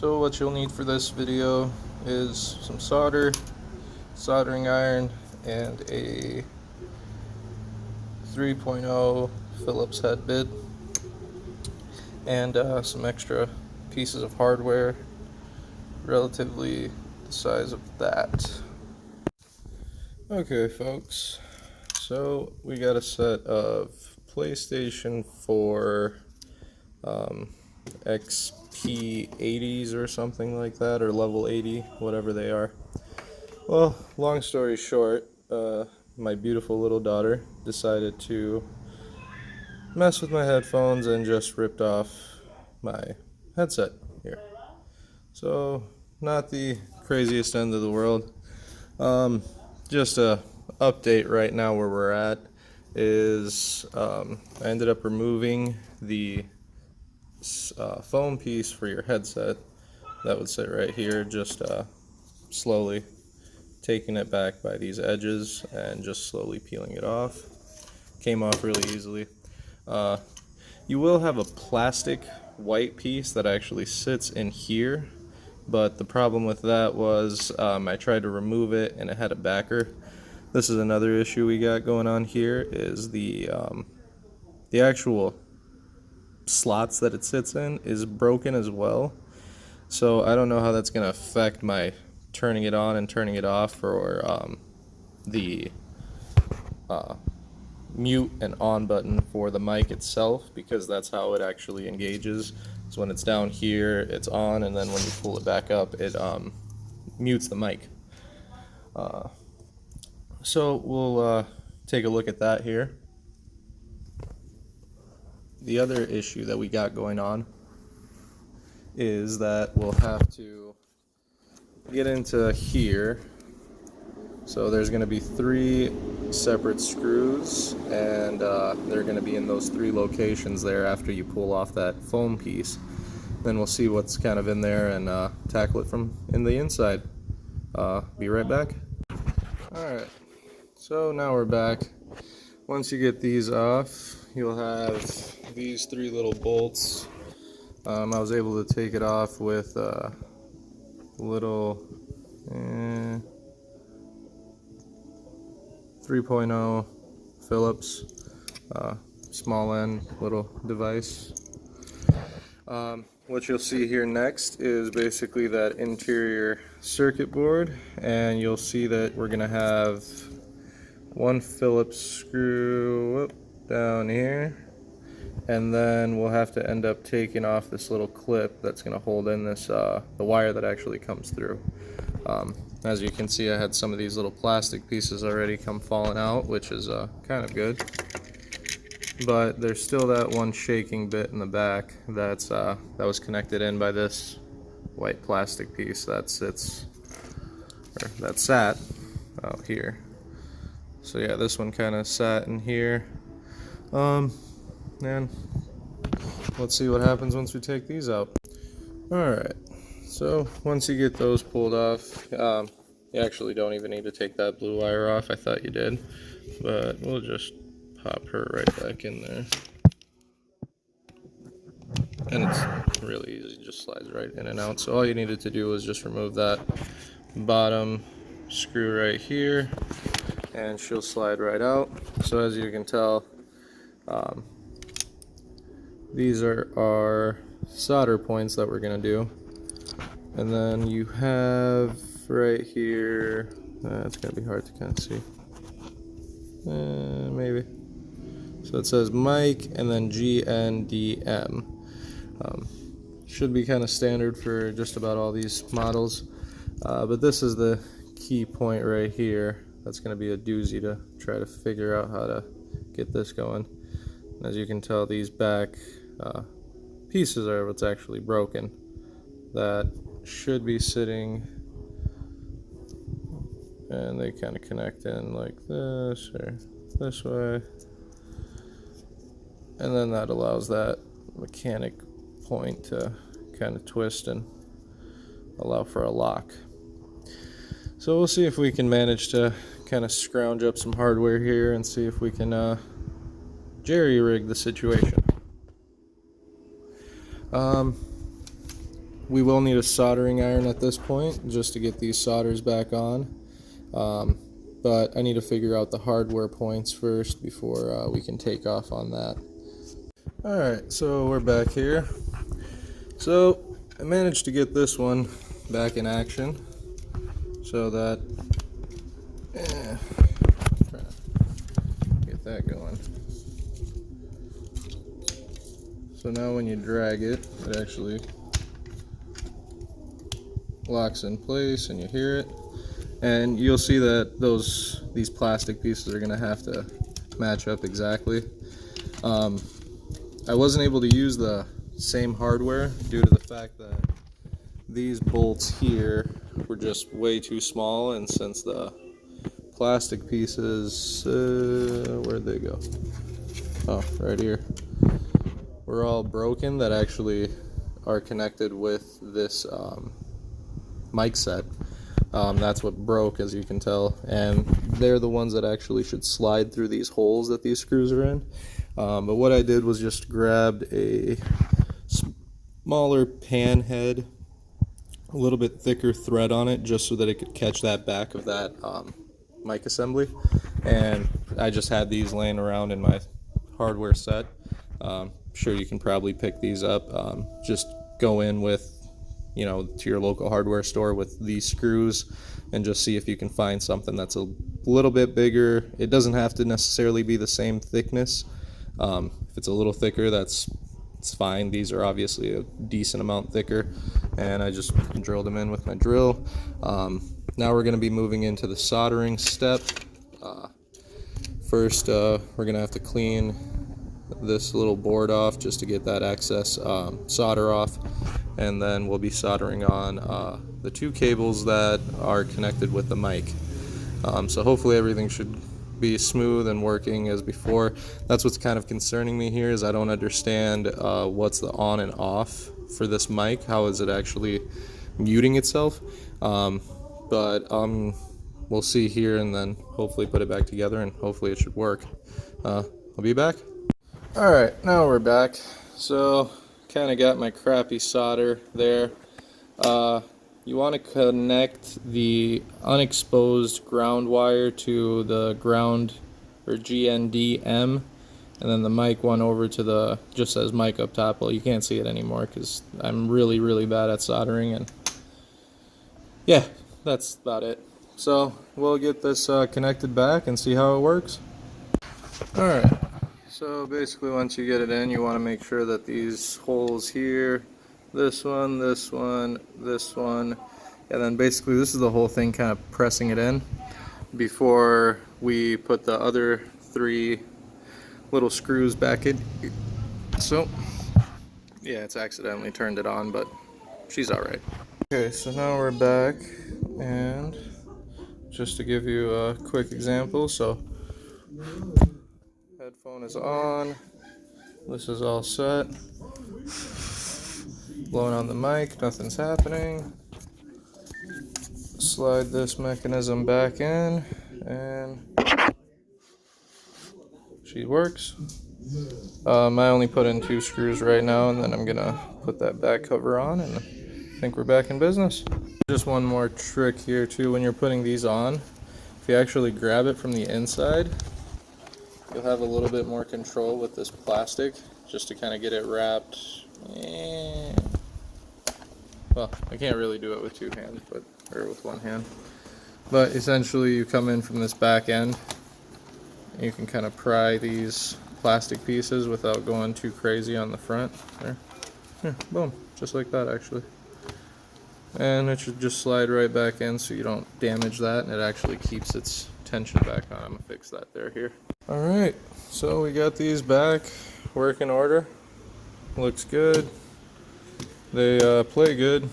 So what you'll need for this video is some solder, soldering iron, and a 3.0 Phillips head bit, and some extra pieces of hardware, relatively the size of that. Okay folks, so we got a set of PlayStation 4 XP80s or something like that, or level 80, whatever they are. Well, long story short, my beautiful little daughter decided to mess with my headphones and just ripped off my headset here. So, not the craziest end of the world. Just a update right now where we're at is I ended up removing the foam piece for your headset that would sit right here, just slowly taking it back by these edges and just slowly peeling it off. Came off really easily. You will have a plastic white piece that actually sits in here, but the problem with that was I tried to remove it and it had a backer. This is another issue we got going on here, is the actual slots that it sits in is broken as well. So I don't know how that's going to affect my turning it on and turning it off, or the mute and on button for the mic itself, because that's how it actually engages. So when it's down here, it's on, and then when you pull it back up, it mutes the mic. So we'll take a look at that here. The other issue that we got going on is that we'll have to get into here. So there's going to be 3 separate screws, and they're going to be in those 3 locations there after you pull off that foam piece. Then we'll see what's kind of in there and tackle it from in the inside. Be right back. Alright, so now we're back. Once you get these off, you'll have these 3 little bolts. I was able to take it off with a little 3.0 Phillips small end little device. What you'll see here next is basically that interior circuit board, and you'll see that we're going to have 1 Phillips screw down here, and then we'll have to end up taking off this little clip that's going to hold in this the wire that actually comes through. As you can see, I had some of these little plastic pieces already come falling out, which is kind of good, but there's still that one shaking bit in the back that's that was connected in by this white plastic piece that sat out here. So yeah, this one kind of sat in here. And let's see what happens once we take these out. Alright, so once you get those pulled off, you actually don't even need to take that blue wire off. I thought you did, but we'll just pop her right back in there. And it's really easy, it just slides right in and out. So all you needed to do was just remove that bottom screw right here, and she'll slide right out. So as you can tell, these are our solder points that we're going to do. And then you have right here, it's going to be hard to kind of see. Maybe. So it says mic and then GNDM. Should be kind of standard for just about all these models. But this is the key point right here. That's going to be a doozy to try to figure out how to get this going. As you can tell, these back pieces are what's actually broken. That should be sitting, and they kind of connect in like this or this way, and then that allows that mechanic point to kind of twist and allow for a lock. So we'll see if we can manage to kind of scrounge up some hardware here and see if we can jerry-rig the situation. we will need a soldering iron at this point just to get these solders back on. But I need to figure out the hardware points first before we can take off on that. Alright, so we're back here. So I managed to get this one back in action so that trying to get that going. So now when you drag it, it actually locks in place and you hear it. And you'll see that these plastic pieces are going to have to match up exactly. I wasn't able to use the same hardware due to the fact that these bolts here were just way too small, and since the plastic pieces, where'd they go? Oh, right here. We're all broken that actually are connected with this mic set. That's what broke, as you can tell, and they're the ones that actually should slide through these holes that these screws are in. But what I did was just grabbed a smaller pan head, a little bit thicker thread on it, just so that it could catch that back of that mic assembly. And I just had these laying around in my hardware set. Sure, you can probably pick these up. Just go in with, to your local hardware store with these screws and just see if you can find something that's a little bit bigger. It doesn't have to necessarily be the same thickness. If it's a little thicker, it's fine. These are obviously a decent amount thicker, and I just drilled them in with my drill. Now we're going to be moving into the soldering step. First, we're going to have to clean this little board off just to get that excess solder off, and then we'll be soldering on the two cables that are connected with the mic. So hopefully everything should be smooth and working as before. That's what's kind of concerning me here, is I don't understand what's the on and off for this mic. How is it actually muting itself? But we'll see here, and then hopefully put it back together, and hopefully it should work. I'll be back. Alright, now we're back. So kind of got my crappy solder there. You want to connect the unexposed ground wire to the ground, or GNDM, and then the mic one over to the, just says mic up top. Well, you can't see it anymore because I'm really bad at soldering, and yeah, that's about it. So we'll get this connected back and see how it works. Alright, so basically once you get it in, you want to make sure that these holes here, this one, this one, this one, and then basically this is the whole thing, kind of pressing it in before we put the other three little screws back in. So yeah, it's accidentally turned it on, but she's alright. Okay, so now we're back, and just to give you a quick example, so headphone is on, this is all set, blowing on the mic, nothing's happening. Slide this mechanism back in, and she works. I only put in 2 screws right now, and then I'm gonna put that back cover on, and I think we're back in business. Just one more trick here too, when you're putting these on, if you actually grab it from the inside, you'll have a little bit more control with this plastic, just to kind of get it wrapped. Well, I can't really do it with 2 hands, or with 1 hand. But essentially you come in from this back end, and you can kind of pry these plastic pieces without going too crazy on the front. There. Yeah, boom, just like that actually. And it should just slide right back in so you don't damage that, and it actually keeps its tension back on. I'm gonna fix that there here. Alright, so we got these back, working order. Looks good. They play good,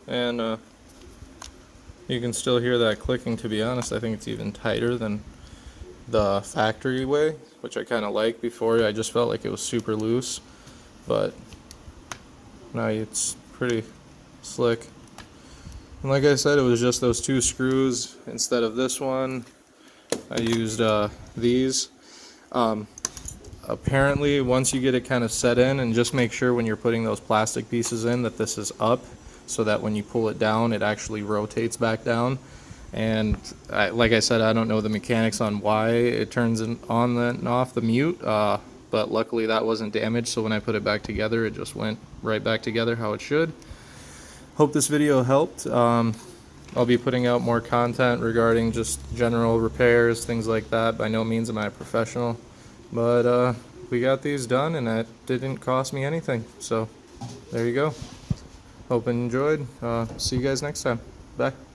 and you can still hear that clicking. To be honest, I think it's even tighter than the factory way, which I kind of like. Before, I just felt like it was super loose, but now it's pretty slick. And like I said, it was just those 2 screws instead of this one. I used these. Apparently once you get it kind of set in, and just make sure when you're putting those plastic pieces in that this is up, so that when you pull it down it actually rotates back down. And like I said, I don't know the mechanics on why it turns on and off the mute, but luckily that wasn't damaged, so when I put it back together it just went right back together how it should. Hope this video helped. I'll be putting out more content regarding just general repairs, things like that. By no means am I a professional, but we got these done and that didn't cost me anything, so there you go. Hope you enjoyed. See you guys next time. Bye.